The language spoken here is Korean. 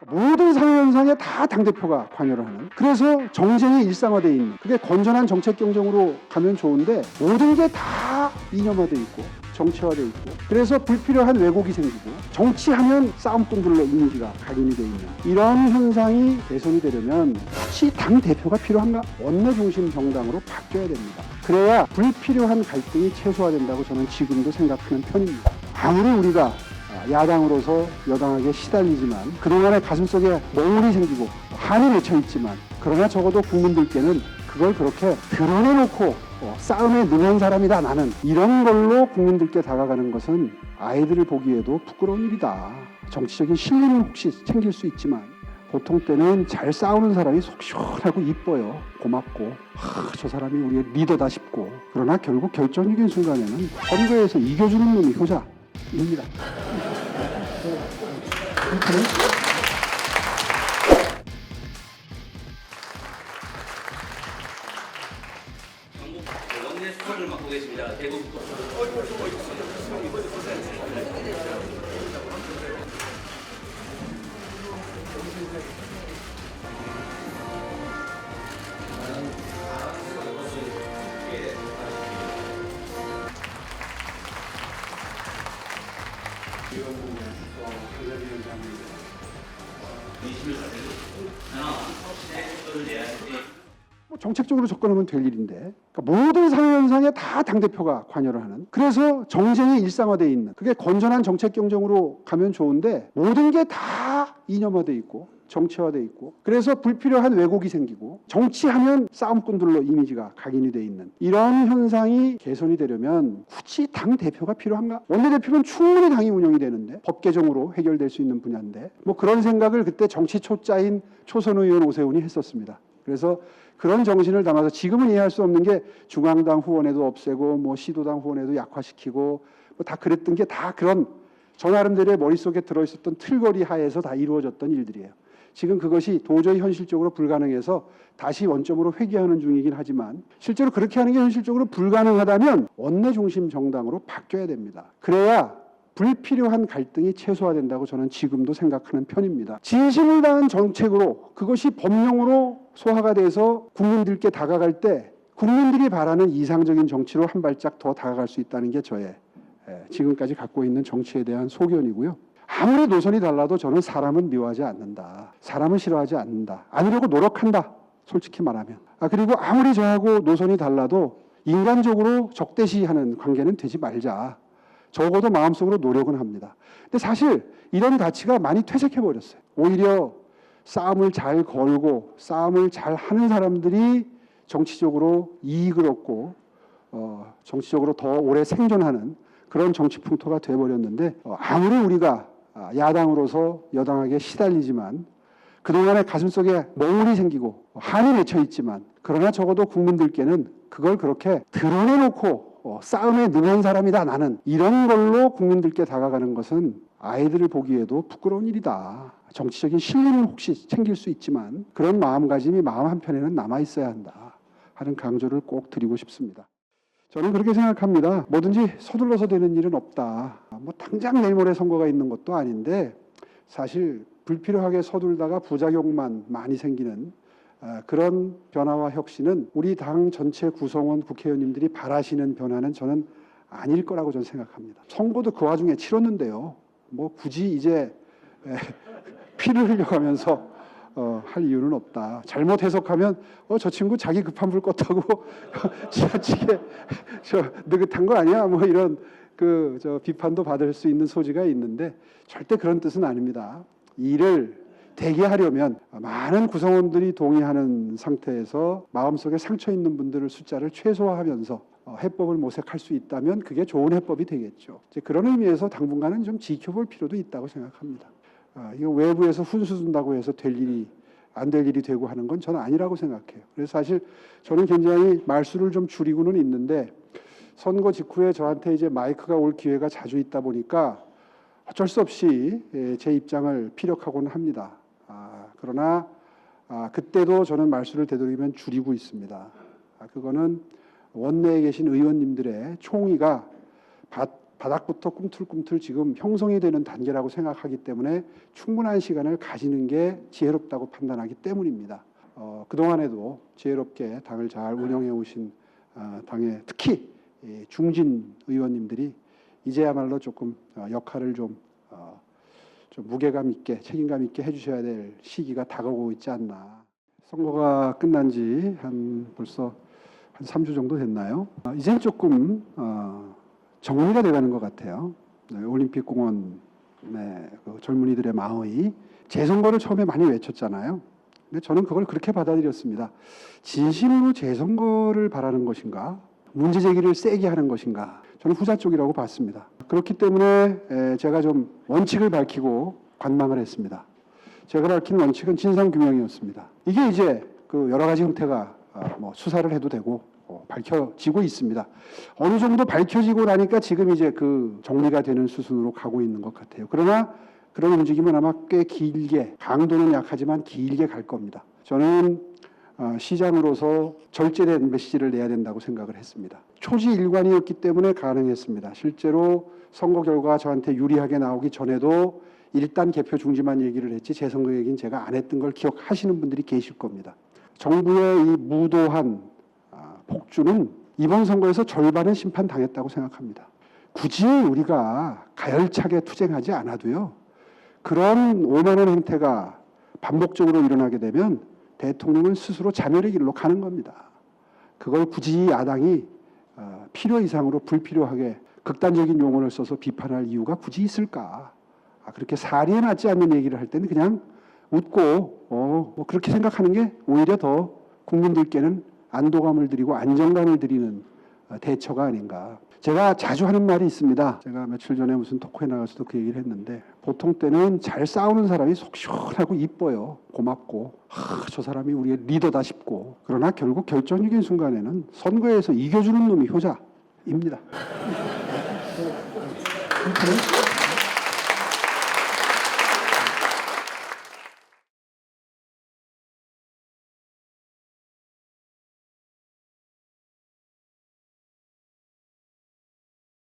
모든 사회현상에 다 당대표가 관여를 하는, 그래서 정쟁이 일상화되어 있는, 그게 건전한 정책 경쟁으로 가면 좋은데 모든 게 다 이념화되어 있고 정치화되어 있고, 그래서 불필요한 왜곡이 생기고 정치하면 싸움꾼들로 이미지가 각인이 되어 있는 이런 현상이 개선이 되려면 혹시 당대표가 필요한가? 원내중심 정당으로 바뀌어야 됩니다. 그래야 불필요한 갈등이 최소화된다고 저는 지금도 생각하는 편입니다. 아무리 우리가 야당으로서 여당에게 시달리지만, 그동안에 가슴속에 몽울이 생기고 한이 맺혀 있지만, 그러나 적어도 국민들께는 그걸 그렇게 드러내놓고 싸움에 능한 사람이다 나는, 이런 걸로 국민들께 다가가는 것은 아이들을 보기에도 부끄러운 일이다. 정치적인 신뢰는 혹시 챙길 수 있지만 보통 때는 잘 싸우는 사람이 속 시원하고 이뻐요. 고맙고 저 사람이 우리의 리더다 싶고, 그러나 결국 결정적인 순간에는 선거에서 이겨주는 놈이 효자입니다. 원내 수석을 맡고 계십니다. 대구. 정책적으로 접근하면 될 일인데, 그러니까 모든 사회현상에 다 당대표가 관여를 하는, 그래서 정쟁이 일상화되어 있는, 그게 건전한 정책 경쟁으로 가면 좋은데 모든 게 다 이념화되어 있고 정치화되어 있고, 그래서 불필요한 왜곡이 생기고 정치하면 싸움꾼들로 이미지가 각인이 되어 있는 이런 현상이 개선이 되려면 굳이 당대표가 필요한가? 원내대표는 충분히 당이 운영이 되는데, 법 개정으로 해결될 수 있는 분야인데, 뭐 그런 생각을 그때 정치 초짜인 초선 의원 오세훈이 했었습니다. 그래서 그런 정신을 담아서, 지금은 이해할 수 없는 게 중앙당 후원회도 없애고 뭐 시도당 후원회도 약화시키고 뭐 다 그랬던 게 다 그런 저 나름대로의 머릿속에 들어있었던 틀거리 하에서 다 이루어졌던 일들이에요. 지금 그것이 도저히 현실적으로 불가능해서 다시 원점으로 회귀하는 중이긴 하지만, 실제로 그렇게 하는 게 현실적으로 불가능하다면 원내 중심 정당으로 바뀌어야 됩니다. 그래야 불필요한 갈등이 최소화된다고 저는 지금도 생각하는 편입니다. 진심을 다한 정책으로 그것이 법령으로 소화가 돼서 국민들께 다가갈 때 국민들이 바라는 이상적인 정치로 한 발짝 더 다가갈 수 있다는 게 저의 지금까지 갖고 있는 정치에 대한 소견이고요. 아무리 노선이 달라도 저는 사람은 미워하지 않는다. 사람은 싫어하지 않는다. 아니려고 노력한다. 솔직히 말하면. 그리고 아무리 저하고 노선이 달라도 인간적으로 적대시하는 관계는 되지 말자. 적어도 마음속으로 노력은 합니다. 근데 사실 이런 가치가 많이 퇴색해버렸어요. 오히려 싸움을 잘 걸고 싸움을 잘 하는 사람들이 정치적으로 이익을 얻고 정치적으로 더 오래 생존하는 그런 정치 풍토가 돼버렸는데, 아무리 우리가 야당으로서 여당에게 시달리지만, 그동안에 가슴속에 몽울이 생기고 한이 맺혀 있지만, 그러나 적어도 국민들께는 그걸 그렇게 드러내놓고 싸움에 능한 사람이다 나는, 이런 걸로 국민들께 다가가는 것은 아이들을 보기에도 부끄러운 일이다. 정치적인 신뢰는 혹시 챙길 수 있지만 그런 마음가짐이 마음 한편에는 남아있어야 한다 하는 강조를 꼭 드리고 싶습니다. 저는 그렇게 생각합니다. 뭐든지 서둘러서 되는 일은 없다. 뭐 당장 내일 모레 선거가 있는 것도 아닌데, 사실 불필요하게 서둘다가 부작용만 많이 생기는 그런 변화와 혁신은 우리 당 전체 구성원 국회의원님들이 바라시는 변화는 저는 아닐 거라고 저는 생각합니다. 선거도 그 와중에 치렀는데요. 뭐 굳이 이제 피를 흘려가면서 할 이유는 없다. 잘못 해석하면 저 친구 자기 급한 불 껐다고 지나치게 느긋한 거 아니야? 뭐 이런 비판도 받을 수 있는 소지가 있는데, 절대 그런 뜻은 아닙니다. 일을 되게 하려면 많은 구성원들이 동의하는 상태에서 마음속에 상처 있는 분들을 숫자를 최소화하면서 해법을 모색할 수 있다면 그게 좋은 해법이 되겠죠. 이제 그런 의미에서 당분간은 좀 지켜볼 필요도 있다고 생각합니다. 이거 외부에서 훈수 준다고 해서 될 일이 안 될 일이 되고 하는 건 저는 아니라고 생각해요. 그래서 사실 저는 굉장히 말수를 좀 줄이고는 있는데, 선거 직후에 저한테 이제 마이크가 올 기회가 자주 있다 보니까 어쩔 수 없이 제 입장을 피력하고는 합니다. 그러나 그때도 저는 말수를 되도록이면 줄이고 있습니다. 그거는 원내에 계신 의원님들의 총의가 바닥부터 꿈틀꿈틀 지금 형성이 되는 단계라고 생각하기 때문에 충분한 시간을 가지는 게 지혜롭다고 판단하기 때문입니다. 그동안에도 지혜롭게 당을 잘 운영해 오신 당의 특히 중진 의원님들이 이제야말로 조금 역할을 좀 무게감 있게 책임감 있게 해주셔야 될 시기가 다가오고 있지 않나. 선거가 끝난 지 벌써 한 3주 정도 됐나요? 이젠 조금 정리가 돼가는 것 같아요. 네, 올림픽공원 그 젊은이들의 마음이 재선거를 처음에 많이 외쳤잖아요. 근데 저는 그걸 그렇게 받아들였습니다. 진심으로 재선거를 바라는 것인가? 문제 제기를 세게 하는 것인가? 저는 후자 쪽이라고 봤습니다. 그렇기 때문에 제가 좀 원칙을 밝히고 관망을 했습니다. 제가 밝힌 원칙은 진상규명이었습니다. 이게 이제 그 여러 가지 형태가 수사를 해도 되고 밝혀지고 있습니다. 어느 정도 밝혀지고 나니까 지금 이제 그 정리가 되는 수순으로 가고 있는 것 같아요. 그러나 그런 움직임은 아마 꽤 길게, 강도는 약하지만 길게 갈 겁니다. 저는 시장으로서 절제된 메시지를 내야 된다고 생각을 했습니다. 초지일관이었기 때문에 가능했습니다. 실제로 선거 결과가 저한테 유리하게 나오기 전에도 일단 개표 중지만 얘기를 했지 재선거 얘기는 제가 안 했던 걸 기억하시는 분들이 계실 겁니다. 정부의 이 무도한 폭주는 이번 선거에서 절반은 심판당했다고 생각합니다. 굳이 우리가 가열차게 투쟁하지 않아도요. 그런 오만한 행태가 반복적으로 일어나게 되면 대통령은 스스로 자멸의 길로 가는 겁니다. 그걸 굳이 야당이 필요 이상으로 불필요하게 극단적인 용어를 써서 비판할 이유가 굳이 있을까? 그렇게 사리에 맞지 않는 얘기를 할 때는 그냥 웃고 뭐 그렇게 생각하는 게 오히려 더 국민들께는 안도감을 드리고 안정감을 드리는 대처가 아닌가. 제가 자주 하는 말이 있습니다. 제가 며칠 전에 무슨 토크에 나가서도 그 얘기를 했는데 보통 때는 잘 싸우는 사람이 속 시원하고 이뻐요. 고맙고 저 사람이 우리의 리더다 싶고 그러나 결국 결정적인 순간에는 선거에서 이겨주는 놈이 효자입니다.